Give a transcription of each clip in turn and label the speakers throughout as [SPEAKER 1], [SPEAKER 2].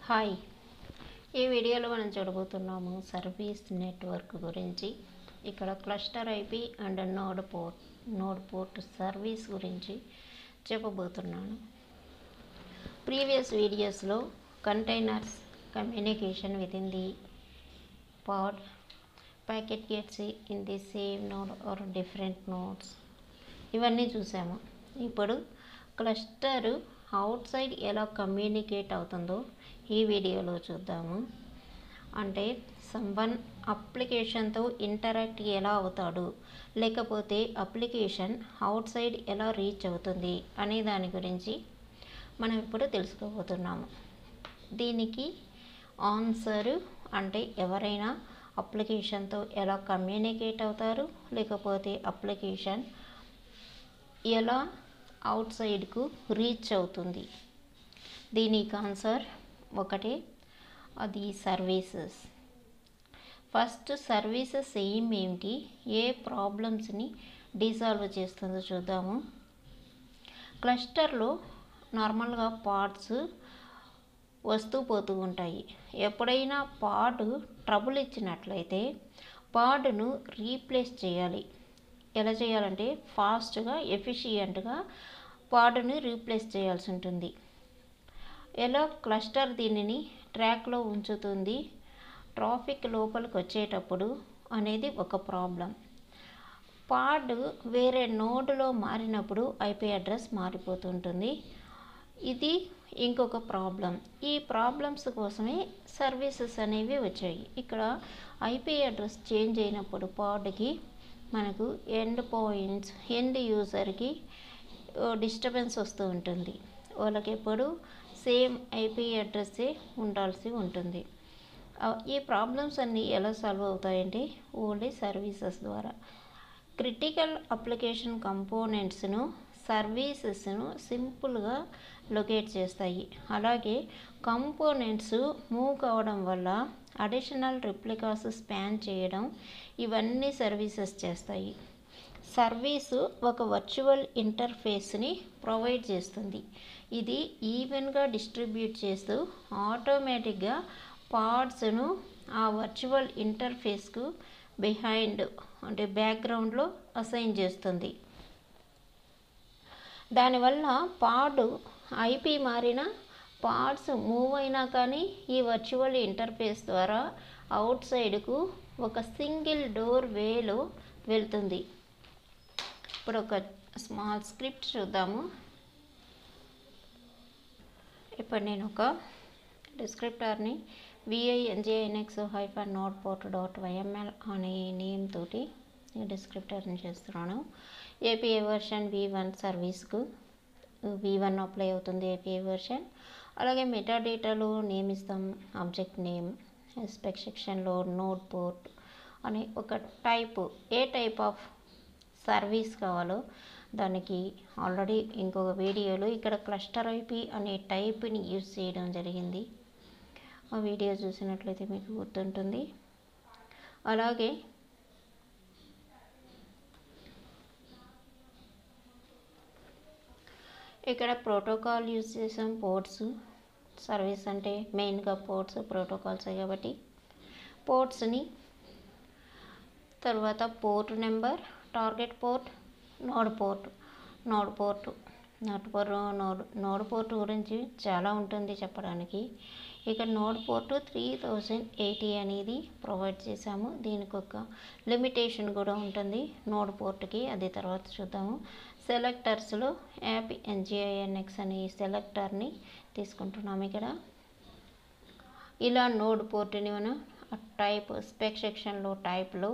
[SPEAKER 1] Hi, ఈ వీడియోలో మనం చూడబోతున్నాము సర్వీస్ నెట్వర్క్ గురించి. ఇక్కడ cluster IP and node port service గురించి చెప్పబోతున్నాను. ప్రీవియస్ వీడియోస్లో containers, communication with in the pod, packet gets in the same node or different nodes ఇవన్నీ చూసాము. ఇప్పుడు క్లస్టర్ అవుట్ సైడ్ ఎలా కమ్యూనికేట్ అవుతుందో ఈ వీడియోలో చూద్దాము. అంటే సంవన్ అప్లికేషన్తో ఇంటరాక్ట్ ఎలా అవుతాడు, లేకపోతే అప్లికేషన్ అవుట్ సైడ్ ఎలా రీచ్ అవుతుంది అనే దాని గురించి మనం ఇప్పుడు తెలుసుకోబోతున్నాము. దీనికి ఆన్సర్ అంటే ఎవరైనా అప్లికేషన్తో ఎలా కమ్యూనికేట్ అవుతారు, లేకపోతే అప్లికేషన్ ఎలా అవుట్ సైడ్కు రీచ్ అవుతుంది. దీనికి ఆన్సర్ ఒకటే, అది సర్వీసెస్. ఫస్ట్ సర్వీసెస్ ఏమిటి, ఏ ప్రాబ్లమ్స్ని డిసాల్వ్ చేస్తుందో చూద్దాము. క్లస్టర్లో నార్మల్గా పార్ట్స్ వస్తూ పోతూ ఉంటాయి. ఎప్పుడైనా పార్ట్ ట్రబుల్ ఇచ్చినట్లయితే పార్ట్ను రీప్లేస్ చేయాలి. ఎలా చేయాలంటే ఫాస్ట్గా, ఎఫిషియెంట్గా పార్ట్ని రీప్లేస్ చేయాల్సి ఉంటుంది. ఎలా క్లస్టర్ దీనిని ట్రాక్లో ఉంచుతుంది, ట్రాఫిక్ లోపలికి వచ్చేటప్పుడు అనేది ఒక ప్రాబ్లం. పార్ట్ వేరే నోడ్లో మారినప్పుడు ఐపీ అడ్రస్ మారిపోతుంటుంది. ఇది ఇంకొక ప్రాబ్లం. ఈ ప్రాబ్లమ్స్ కోసమే సర్వీసెస్ అనేవి వచ్చాయి. ఇక్కడ ఐపీ అడ్రస్ చేంజ్ అయినప్పుడు పార్ట్కి మనకు ఎండ్ యూజర్కి డిస్టర్బెన్స్ వస్తూ ఉంటుంది. వాళ్ళకి ఎప్పుడు సేమ్ ఐపీ అడ్రస్సే ఉండాల్సి ఉంటుంది. ఈ ప్రాబ్లమ్స్ అన్నీ ఎలా సాల్వ్ అవుతాయంటే ఓన్లీ సర్వీసెస్ ద్వారా. క్రిటికల్ అప్లికేషన్ కంపోనెంట్స్ను సర్వీసెస్ను సింపుల్గా లొకేట్ చేస్తాయి. అలాగే కంపోనెంట్స్ మూవ్ కావడం వల్ల అడిషనల్ రిప్లికాస్ స్పాన్ చేయడం, ఇవన్నీ సర్వీసెస్ చేస్తాయి. సర్వీసు ఒక వర్చువల్ ఇంటర్ఫేస్ని ప్రొవైడ్ చేస్తుంది. ఇది ఈవెన్గా డిస్ట్రిబ్యూట్ చేస్తూ ఆటోమేటిక్గా పార్ట్స్ను ఆ వర్చువల్ ఇంటర్ఫేస్కు బిహైండ్ అంటే బ్యాక్గ్రౌండ్లో అసైన్ చేస్తుంది. దానివల్ల పార్ట్ ఐపీ మారిన పార్ట్స్ మూవ్ అయినా కానీ ఈ వర్చువల్ ఇంటర్ఫేస్ ద్వారా అవుట్ సైడ్కు ఒక సింగిల్ డోర్ వేలో వెళ్తుంది. ఇప్పుడు ఒక స్మాల్ స్క్రిప్ట్ చూద్దాము. ఇప్పుడు నేను ఒక డిస్క్రిప్టర్ని vinginx-nodeport.yml అనే నేమ్ తోటి డిస్క్రిప్టర్ని చేస్తున్నాను. API version v1 సర్వీస్కు v1 apply అవుతుంది ఏపీఐ వర్షన్. అలాగే మెటా డేటాలో నేమ్ ఇస్తాం, ఆబ్జెక్ట్ నేమ్. స్పెక్ సెక్షన్లో నోడ్ పోర్ట్ అనే ఒక type, A type of service కావాలో దానికి ఆల్రెడీ ఇంకొక వీడియోలో ఇక్కడ క్లస్టర్ ఐపీ అనే టైప్ని యూజ్ చేయడం జరిగింది. ఆ వీడియో చూసినట్లయితే మీకు గుర్తుంటుంది. అలాగే ఇక్కడ ప్రోటోకాల్ యూజ్ చేసాం. పోర్ట్స్ సర్వీస్ అంటే మెయిన్గా పోర్ట్స్, ప్రోటోకాల్స్ కాబట్టి పోర్ట్స్ని, తర్వాత port number, target port, node port గురించి చాలా ఉంటుంది చెప్పడానికి. ఇక నోడ్ పోర్ట్ 3080 అనేది ప్రొవైడ్ చేశాము. దీనికి ఒక లిమిటేషన్ కూడా ఉంటుంది నోడ్ పోర్ట్కి, అది తర్వాత చూద్దాము. సెలెక్టర్స్లో యాప్ nginx అనే సెలెక్టర్ని తీసుకుంటున్నాము. ఇక్కడ ఇలా నోడ్ పోర్ట్ని మనం టైప్ స్పెక్ సెక్షన్లో టైప్లో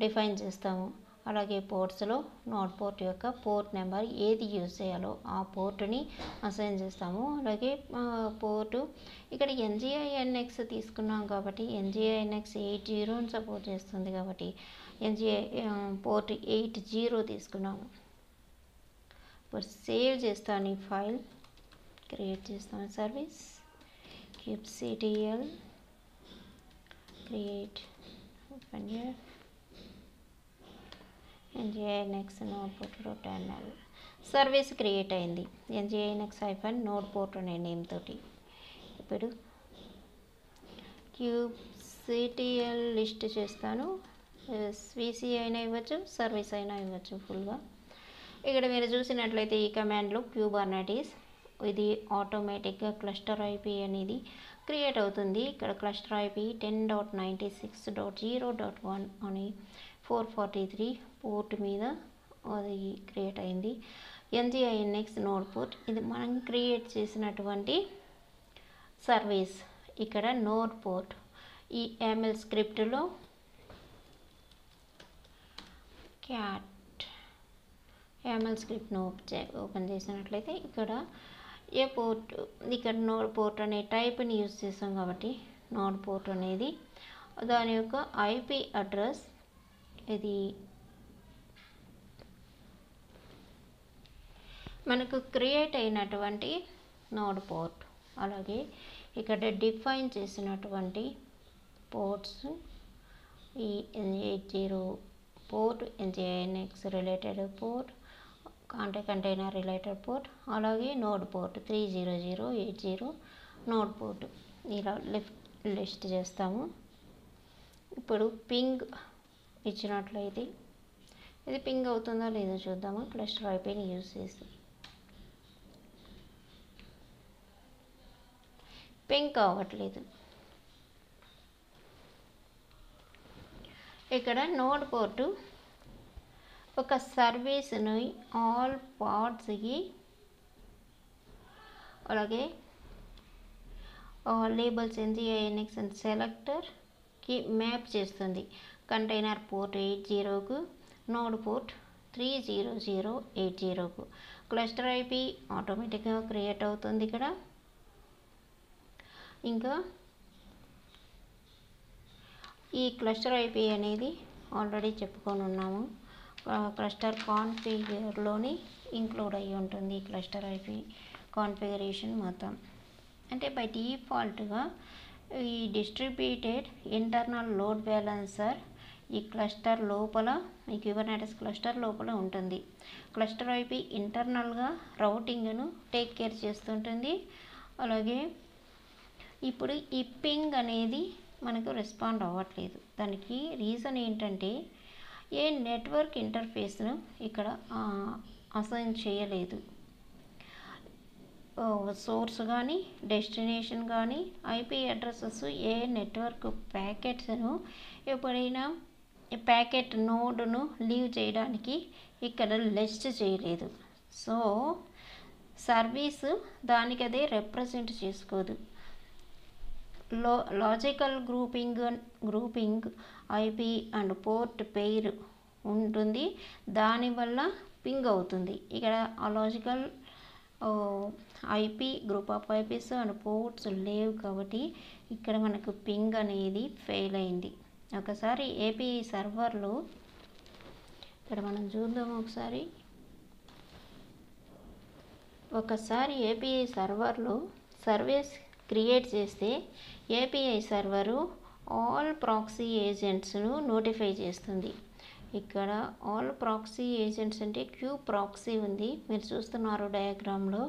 [SPEAKER 1] డిఫైన్ చేస్తాము. అలాగే పోర్ట్స్లో నోడ్ పోర్ట్ యొక్క పోర్ట్ నెంబర్ ఏది యూజ్ చేయాలో ఆ పోర్టుని అసైన్ చేస్తాము. అలాగే పోర్టు ఇక్కడ nginx తీసుకున్నాం కాబట్టి nginx 80 సపోర్ట్ చేస్తుంది కాబట్టి పోర్ట్ 80 తీసుకున్నాము. ఇప్పుడు సేవ్ చేస్తాను. ఈ ఫైల్ క్రియేట్ చేస్తాను. Service kubectl create open here nginx-nodeport.yml service create అయింది nginx-nodeport అనే నేమ్ తోటి. ఇప్పుడు kubectl లిస్ట్ చేస్తాను. VC అయినా ఇవ్వచ్చు, సర్వీస్ అయినా ఇవ్వచ్చు ఫుల్గా. ఇక్కడ మీరు చూసినట్లయితే ఈ కమాండ్లో kubernetes ఇది ఆటోమేటిక్గా క్లస్టర్ ఐపీ అనేది క్రియేట్ అవుతుంది. ఇక్కడ క్లస్టర్ ఐపీ 10.96.0.1 అని 443 పోర్ట్ మీద అది క్రియేట్ అయింది. NGINX నోడ్ పోర్ట్ ఇది మనం క్రియేట్ చేసినటువంటి సర్వీస్. ఇక్కడ నోడ్ పోర్ట్ ఈ ML స్క్రిప్ట్లో ML స్క్రిప్ట్ను ఓపెన్ చేసినట్లయితే ఇక్కడ ఏ పోర్ట్, ఇక్కడ నోడ్ పోర్ట్ అనే టైప్ని యూజ్ చేస్తాం కాబట్టి నోడ్ పోర్ట్ అనేది దాని యొక్క ఐపీ అడ్రస్ ఇది మనకు క్రియేట్ అయినటువంటి నోడ్ పోర్ట్. అలాగే ఇక్కడ డిఫైన్ చేసినటువంటి పోర్ట్స్ ఈ NG80 port, NGINX related port, container related port, అలాగే నోడ్ పోర్ట్ 30080 నోడ్ పోర్ట్ ఇలా లిస్ట్ చేస్తాము. ఇప్పుడు పింగ్ ఇచ్చినట్లయితే ఇది పింగ్ అవుతుందో లేదో చూద్దాము. క్లస్టర్ ఐపీని యూజ్ చేసి పింగ్ కావట్లేదు. ఇక్కడ నోడ్ పోర్టు ఒక సర్వీస్ని ఆల్ పార్ట్స్కి అలాగే లేబుల్స్ NGINX అండ్ సెలెక్టర్కి మ్యాప్ చేస్తుంది. కంటైనర్ పోర్ట్ 80కు, నోడ్ పోర్ట్ 30080కు. క్లస్టర్ ఐపీ ఆటోమేటిక్గా క్రియేట్ అవుతుంది ఇక్కడ. ఇంకా ఈ క్లస్టర్ ఐపీ అనేది ఆల్రెడీ చెప్పుకొని ఉన్నాము. క్లస్టర్ కాన్ఫిగర్లోని ఇంక్లూడ్ అయ్యి ఉంటుంది ఈ క్లస్టర్ ఐపీ కాన్ఫిగరేషన్ మొత్తం. అంటే బై డిఫాల్ట్గా ఈ డిస్ట్రిబ్యూటెడ్ ఇంటర్నల్ లోడ్ బ్యాలెన్సర్ ఈ క్లస్టర్ లోపల, ఈ kubernetes క్లస్టర్ లోపల ఉంటుంది. క్లస్టర్ ఐపీ ఇంటర్నల్గా రౌటింగ్ను టేక్ కేర్ చేస్తుంటుంది. అలాగే ఇప్పుడు ఈ పింగ్ అనేది మనకు రెస్పాండ్ అవ్వట్లేదు. దానికి రీజన్ ఏంటంటే ఏ నెట్వర్క్ ఇంటర్ఫేస్ను ఇక్కడ అసైన్ చేయలేదు. సోర్స్ కానీ డెస్టినేషన్ కానీ ఐపీ అడ్రసెస్ ఏ నెట్వర్క్ ప్యాకెట్స్ను ఎప్పుడైనా ప్యాకెట్ నోడ్ను లీవ్ చేయడానికి ఇక్కడ లిస్ట్ చేయలేదు. సో సర్వీసు దానికదే రిప్రజెంట్ చేసుకోదు. Logical grouping IP and port pair ఉంటుంది. దానివల్ల పింగ్ అవుతుంది. ఇక్కడ ఆ logical IP group of IPs and ports లేవు కాబట్టి ఇక్కడ మనకు పింగ్ అనేది ఫెయిల్ అయింది. ఒకసారి ఏపీఐ సర్వర్లో ఇక్కడ మనం చూద్దాం. ఒకసారి ఏపీఐ సర్వర్లో సర్వీస్ క్రియేట్ చేస్తే ఏపీఐ సర్వరు ఆల్ ప్రాక్సీ ఏజెంట్స్ను నోటిఫై చేస్తుంది. ఇక్కడ ఆల్ ప్రాక్సీ ఏజెంట్స్ అంటే క్యూ ప్రాక్సీ ఉంది, మీరు చూస్తున్నారు డయాగ్రామ్లో.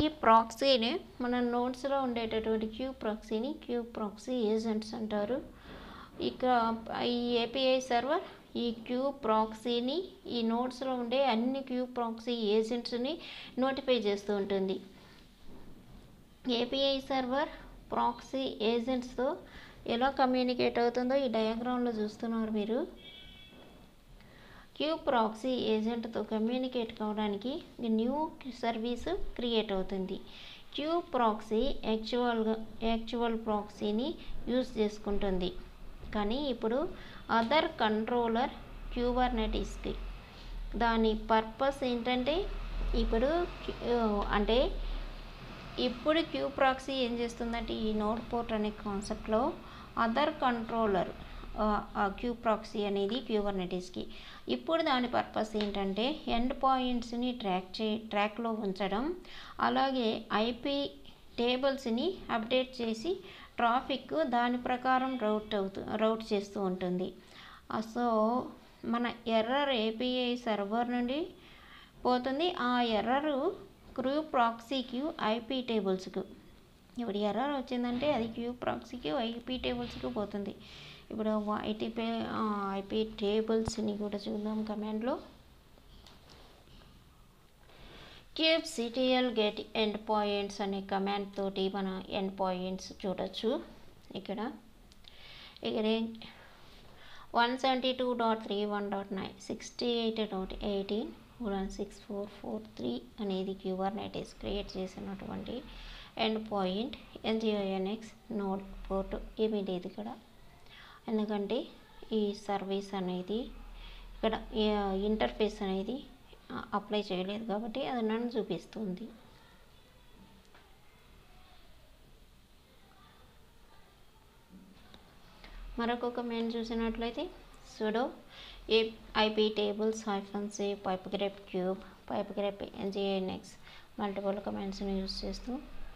[SPEAKER 1] ఈ ప్రాక్సీని మన నోట్స్లో ఉండేటటువంటి క్యూ ప్రాక్సీ ఏజెంట్స్ అంటారు. ఇక ఈ ఏపీఐ సర్వర్ ఈ క్యూ ప్రాక్సీని ఈ నోట్స్లో ఉండే అన్ని క్యూ ప్రాక్సీ ఏజెంట్స్ని నోటిఫై చేస్తూ ఉంటుంది. ఏపీఐ సర్వర్ ప్రాక్సీ ఏజెంట్స్తో ఎలా కమ్యూనికేట్ అవుతుందో ఈ డయాగ్రామ్లో చూస్తున్నారు మీరు. క్యూ ప్రాక్సీ ఏజెంట్తో కమ్యూనికేట్ కావడానికి న్యూ సర్వీస్ క్రియేట్ అవుతుంది. క్యూ ప్రాక్సీ యాక్చువల్ ప్రాక్సీని యూజ్ చేసుకుంటుంది. కానీ ఇప్పుడు అదర్ కంట్రోలర్ kubernetes దాని పర్పస్ ఏంటంటే ఇప్పుడు క్యూ ప్రాక్సీ ఏం చేస్తుందంటే ఈ నోడ్ పోర్ట్ అనే కాన్సెప్ట్లో అదర్ కంట్రోలర్ క్యూ ప్రాక్సీ అనేది kubernetesకి. ఇప్పుడు దాని పర్పస్ ఏంటంటే ఎండ్ పాయింట్స్ని ట్రాక్లో ఉంచడం, అలాగే ఐపీ టేబుల్స్ని అప్డేట్ చేసి ట్రాఫిక్ దాని ప్రకారం రౌట్ చేస్తూ ఉంటుంది. సో మన ఎర్రర్ ఏపీఐ సర్వర్ నుండి పోతుంది. ఆ ఎర్రరు క్యూ ప్రాక్సీకి ఐపీ టేబుల్స్కు ఇప్పుడు ఎర్రర్ వచ్చిందంటే అది క్యూ ప్రాక్సీకి ఐపీ టేబుల్స్కి పోతుంది. ఇప్పుడు ఐపీ టేబుల్స్ని కూడా చూద్దాం. కమాండ్లో kubectl get ఎండ్ పాయింట్స్ అనే కమాండ్ తోటి మన ఎండ్ పాయింట్స్ చూడొచ్చు. ఇక్కడ 172.31.9 68.18 6443 అనేది క్యూబర్నెటిస్ క్రియేట్ చేసినటువంటి end point. nginx node port ఏమిటి ఇది ఇక్కడ, ఎందుకంటే ఈ సర్వీస్ అనేది ఇక్కడ ఇంటర్ఫేస్ అనేది అప్లై చేయలేదు కాబట్టి అది నన్ను చూపిస్తుంది. మరొక కమాండ్ చూసినట్లయితే sudo IP tables -c pipegrep cube pipegrep nginx multiple కమాండ్స్ని యూజ్ చేస్తూ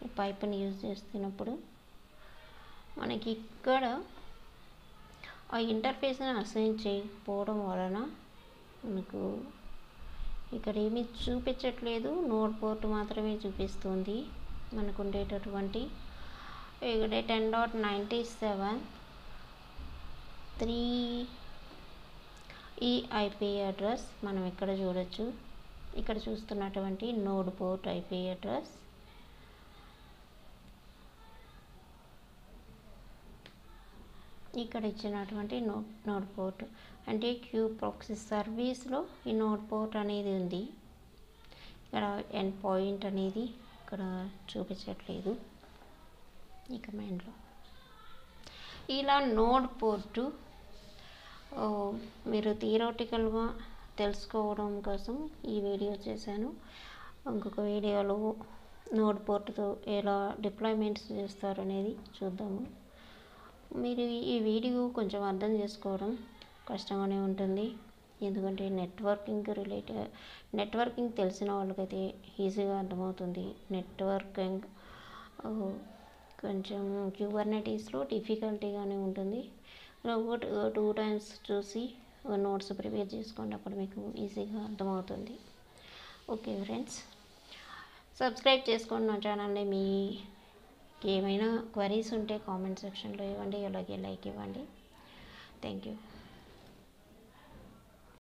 [SPEAKER 1] ఈ పైప్ని యూజ్ చేస్తున్నప్పుడు మనకి ఇక్కడ ఆ ఇంటర్ఫేస్ని అసైన్ చేయకపోవడం వలన మనకు ఇక్కడ ఏమీ చూపించట్లేదు, నోడ్ పోర్ట్ మాత్రమే చూపిస్తుంది. మనకు ఉండేటటువంటి ఇక్కడ 10.97 ఈ ఐపీ అడ్రస్ మనం ఇక్కడ చూడొచ్చు. ఇక్కడ చూస్తున్నటువంటి నోడ్ పోర్ట్ ఐపీ అడ్రస్. ఇక్కడ ఇచ్చినటువంటి నోడ్ పోర్ట్ అంటే క్యూ ప్రాక్సీ సర్వీస్లో ఈ నోడ్ పోర్ట్ అనేది ఉంది. ఇక్కడ ఎండ్ పాయింట్ అనేది ఇక్కడ చూపించట్లేదు ఈ కమాండ్లో. ఇలా నోడ్ పోర్టు మీరు థియరిటికల్గా తెలుసుకోవడం కోసం ఈ వీడియో చేశాను. ఇంకొక వీడియోలో నోడ్ పోర్టుతో ఎలా డిప్లాయ్మెంట్స్ చేస్తారు అనేది చూద్దాము. మీరు ఈ వీడియో కొంచెం అర్థం చేసుకోవడం కష్టంగానే ఉంటుంది, ఎందుకంటే నెట్వర్కింగ్ తెలిసిన వాళ్ళకైతే ఈజీగా అర్థమవుతుంది. నెట్వర్కింగ్ కొంచెం క్యూబర్నెటిస్లో డిఫికల్టీగానే ఉంటుంది. 2 టైమ్స్ చూసి నోట్స్ ప్రిపేర్ చేసుకోండి, అప్పుడు మీకు ఈజీగా అర్థమవుతుంది. ఓకే ఫ్రెండ్స్, సబ్స్క్రైబ్ చేసుకోండి నా ఛానల్ని. మీకు ఏమైనా క్వరీస్ ఉంటే కామెంట్ సెక్షన్లో ఇవ్వండి, అలాగే లైక్ ఇవ్వండి. Thank you.